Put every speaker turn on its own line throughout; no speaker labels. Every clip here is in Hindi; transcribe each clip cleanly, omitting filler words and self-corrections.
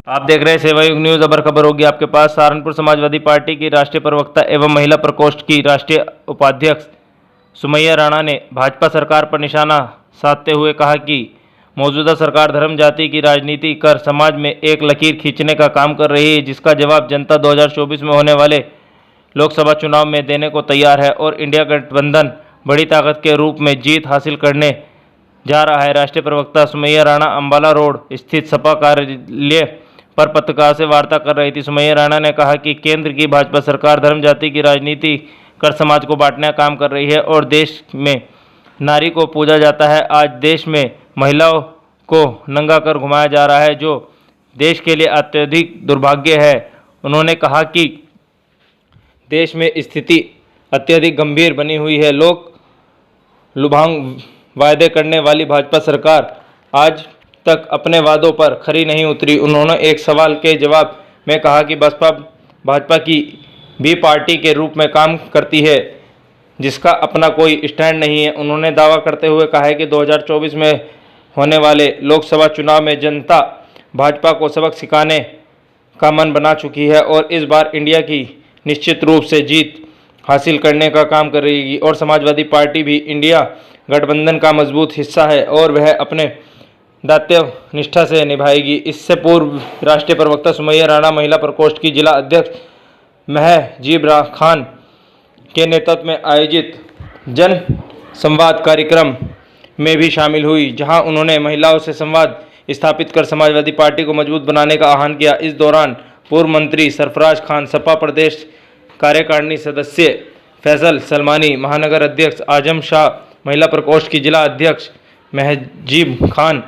आप देख रहे हैं सेवायुग न्यूज। अबर खबर होगी आपके पास। सहारनपुर समाजवादी पार्टी की राष्ट्रीय प्रवक्ता एवं महिला प्रकोष्ठ की राष्ट्रीय उपाध्यक्ष सुमैया राणा ने भाजपा सरकार पर निशाना साधते हुए कहा कि मौजूदा सरकार धर्म जाति की राजनीति कर समाज में एक लकीर खींचने का काम कर रही है, जिसका जवाब जनता 2024 में होने वाले लोकसभा चुनाव में देने को तैयार है और इंडिया गठबंधन बड़ी ताकत के रूप में जीत हासिल करने जा रहा है। राष्ट्रीय प्रवक्ता सुमैया राणा अंबाला रोड स्थित सपा कार्यालय पर पत्रकार से वार्ता कर रही थी। सुमैया राणा ने कहा कि केंद्र की भाजपा सरकार धर्म जाति की राजनीति कर समाज को बांटने का काम कर रही है और देश में नारी को पूजा जाता है। आज देश में महिलाओं को नंगा कर घुमाया जा रहा है, जो देश के लिए अत्यधिक दुर्भाग्य है। उन्होंने कहा कि देश में स्थिति अत्यधिक गंभीर बनी हुई है। लोग लुभांग वायदे करने वाली भाजपा सरकार आज तक अपने वादों पर खरी नहीं उतरी। उन्होंने एक सवाल के जवाब में कहा कि बसपा भाजपा की बी पार्टी के रूप में काम करती है, जिसका अपना कोई स्टैंड नहीं है। उन्होंने दावा करते हुए कहा है कि 2024 में होने वाले लोकसभा चुनाव में जनता भाजपा को सबक सिखाने का मन बना चुकी है और इस बार इंडिया की निश्चित रूप से जीत हासिल करने का काम कर रही है और समाजवादी पार्टी भी इंडिया गठबंधन का मजबूत हिस्सा है और वह अपने दायित्व निष्ठा से निभाएगी। इससे पूर्व राष्ट्रीय प्रवक्ता सुमैया राणा महिला प्रकोष्ठ की जिला अध्यक्ष महजीब खान के नेतृत्व में आयोजित जन संवाद कार्यक्रम में भी शामिल हुई, जहां उन्होंने महिलाओं से संवाद स्थापित कर समाजवादी पार्टी को मजबूत बनाने का आह्वान किया। इस दौरान पूर्व मंत्री सरफराज खान, सपा प्रदेश कार्यकारिणी सदस्य फैसल सलमानी, महानगर अध्यक्ष आजम शाह, महिला प्रकोष्ठ की जिला अध्यक्ष महजीब खान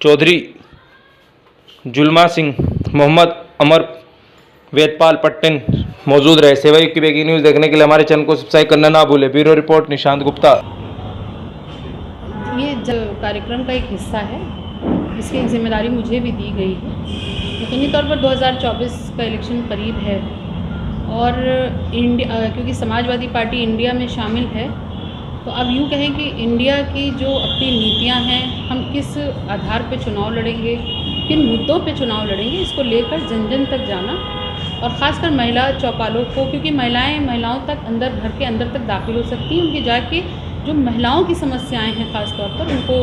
चौधरी, जुलमा सिंह, मोहम्मद अमर, वेदपाल पट्टन मौजूद रहे। सेवायुग की ब्रेकिंग न्यूज़ देखने के लिए हमारे चैनल को सब्सक्राइब करना ना भूलें। Bureau report Nishant Gupta.
ये कार्यक्रम का एक हिस्सा है, इसकी एक जिम्मेदारी मुझे भी दी गई है। यकीनी तौर पर 2024 का इलेक्शन करीब है और इंडिया, क्योंकि समाजवादी पार्टी इंडिया में शामिल है, तो अब यूँ कहें कि इंडिया की जो अपनी नीतियां हैं, हम किस आधार पे चुनाव लड़ेंगे, किन मुद्दों पे चुनाव लड़ेंगे, इसको लेकर जन जन तक जाना और ख़ासकर महिला चौपालों को, क्योंकि महिलाओं तक घर के अंदर तक दाखिल हो सकती हैं, उनके जाके जो महिलाओं की समस्याएं हैं ख़ास तौर पर उनको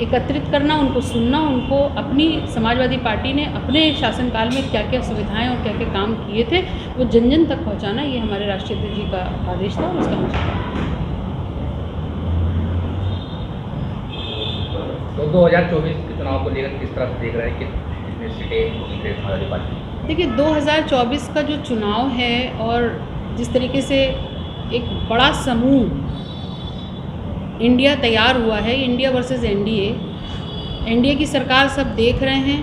एकत्रित करना, उनको सुनना, उनको अपनी समाजवादी पार्टी ने अपने शासनकाल में क्या क्या सुविधाएं और क्या क्या काम किए थे वो जन जन तक पहुंचाना, ये हमारे राष्ट्रीय अध्यक्ष जी का आदेश था और उसका हम
तो 2024 के चुनाव को लेकर किस तरह से देख रहे हैं कि इसमें सीटें होंगी समाजवादी पार्टी?
देखिए, 2024 का जो चुनाव है और जिस तरीके से एक बड़ा समूह इंडिया तैयार हुआ है, इंडिया वर्सेस एनडीए की सरकार सब देख रहे हैं,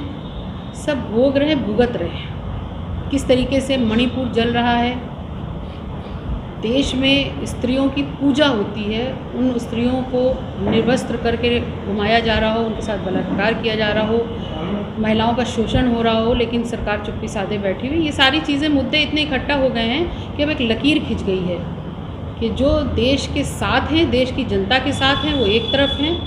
सब भोग रहे हैं, भुगत रहे हैं किस तरीके से मणिपुर जल रहा है, देश में स्त्रियों की पूजा होती है, उन स्त्रियों को निर्वस्त्र करके घुमाया जा रहा हो, उनके साथ बलात्कार किया जा रहा हो, महिलाओं का शोषण हो रहा हो, लेकिन सरकार चुप्पी साधे बैठी हुई। ये सारी चीज़ें, मुद्दे इतने इकट्ठा हो गए हैं कि अब एक लकीर खिंच गई है कि जो देश के साथ हैं, देश की जनता के साथ हैं, वो एक तरफ हैं,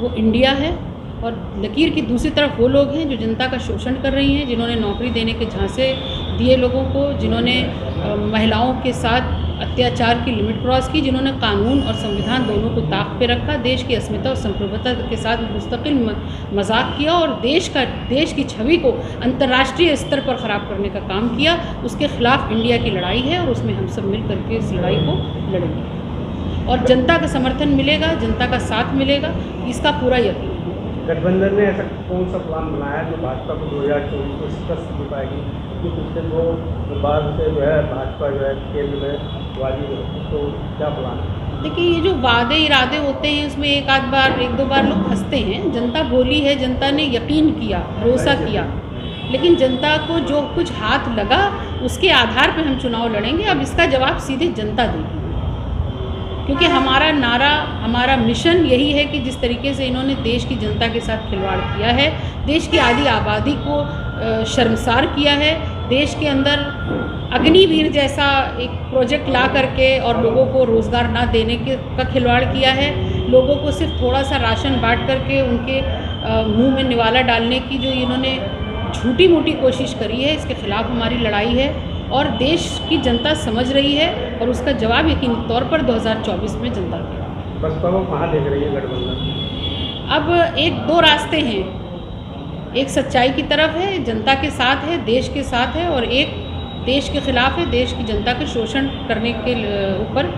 वो इंडिया है, और लकीर की दूसरी तरफ वो लोग हैं जो जनता का शोषण कर रही हैं, जिन्होंने नौकरी देने के झांसे दिए लोगों को, जिन्होंने महिलाओं के साथ अत्याचार की लिमिट क्रॉस की, जिन्होंने कानून और संविधान दोनों को ताक पे रखा, देश की अस्मिता और संप्रभुता के साथ मुस्तकिल मजाक किया और देश की छवि को अंतर्राष्ट्रीय स्तर पर ख़राब करने का काम किया। उसके खिलाफ इंडिया की लड़ाई है और उसमें हम सब मिल करके इस लड़ाई को लड़ेंगे और जनता का समर्थन मिलेगा, जनता का साथ मिलेगा, इसका पूरा यकीन है।
गठबंधन ने ऐसा कौन सा प्लान बनाया जो भाजपा को 2024 में शिकस्त दे पाएगी? क्योंकि पिछले 2 बार से जो है भाजपा जो है केंद्र में वाली, तो क्या प्लान है?
देखिए, ये जो वादे इरादे होते हैं उसमें एक दो बार लोग फंसते हैं। जनता बोली है, जनता ने यकीन किया, भरोसा किया, लेकिन जनता को जो कुछ हाथ लगा उसके आधार पर हम चुनाव लड़ेंगे। अब इसका जवाब सीधे जनता देगी, क्योंकि हमारा नारा, हमारा मिशन यही है कि जिस तरीके से इन्होंने देश की जनता के साथ खिलवाड़ किया है, देश की आधी आबादी को शर्मसार किया है, देश के अंदर अग्निवीर जैसा एक प्रोजेक्ट ला करके और लोगों को रोज़गार ना देने का खिलवाड़ किया है, लोगों को सिर्फ थोड़ा सा राशन बांट करके उनके मुंह में निवाला डालने की जो इन्होंने झूठी मूठी कोशिश करी है, इसके खिलाफ हमारी लड़ाई है और देश की जनता समझ रही है और उसका जवाब यकीनी तौर पर 2024 में जनता देगी।
बसपा को कहाँ देख रही है गठबंधन?
अब एक दो रास्ते हैं, एक सच्चाई की तरफ है, जनता के साथ है, देश के साथ है, और एक देश के खिलाफ है, देश की जनता के शोषण करने के ऊपर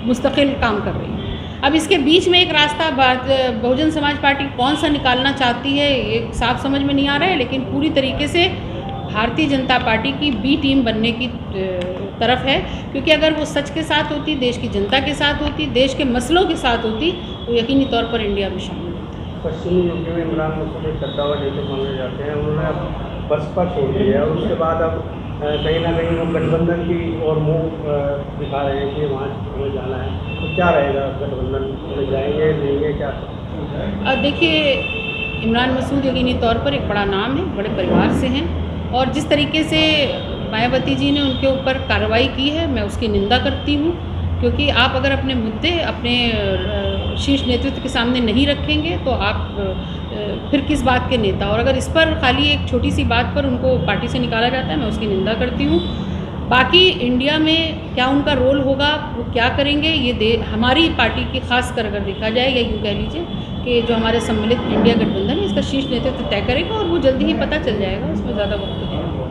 मुस्तकिल काम कर रही है। अब इसके बीच में एक रास्ता बहुजन समाज पार्टी कौन सा निकालना चाहती है ये साफ समझ में नहीं आ रहा है, लेकिन पूरी तरीके से भारतीय जनता पार्टी की बी टीम बनने की तरफ है, क्योंकि अगर वो सच के साथ होती, देश की जनता के साथ होती, देश के मसलों के साथ होती, तो यकीनी तौर पर इंडिया में शामिल होती।
पश्चिमी यूपी में इमरान मसूद एक सत्तावर नेता माने जाते हैं, उन्होंने अब बसपा छोड़ दी है और उसके बाद अब कहीं ना कहीं वो गठबंधन की और मुँह दिखा रहे हैं कि वहाँ हमें जाना है। तो क्या रहेगा, गठबंधन में जाएंगे नहीं, क्या?
देखिए, इमरान मसूद यकीनी तौर पर एक बड़ा नाम है, बड़े परिवार से हैं, और जिस तरीके से मायावती जी ने उनके ऊपर कार्रवाई की है, मैं उसकी निंदा करती हूँ, क्योंकि आप अगर अपने मुद्दे अपने शीर्ष नेतृत्व के सामने नहीं रखेंगे तो आप फिर किस बात के नेता। और अगर इस पर खाली एक छोटी सी बात पर उनको पार्टी से निकाला जाता है, मैं उसकी निंदा करती हूँ। बाकी इंडिया में क्या उनका रोल होगा, वो क्या करेंगे, ये हमारी पार्टी की खास कर अगर देखा जाए, या यूँ कह लीजिए कि जो हमारे सम्मिलित इंडिया गठबंधन है, इसका शीर्ष नेतृत्व तय करेगा और वो जल्दी ही पता चल जाएगा, उसमें ज़्यादा वक्त नहीं है।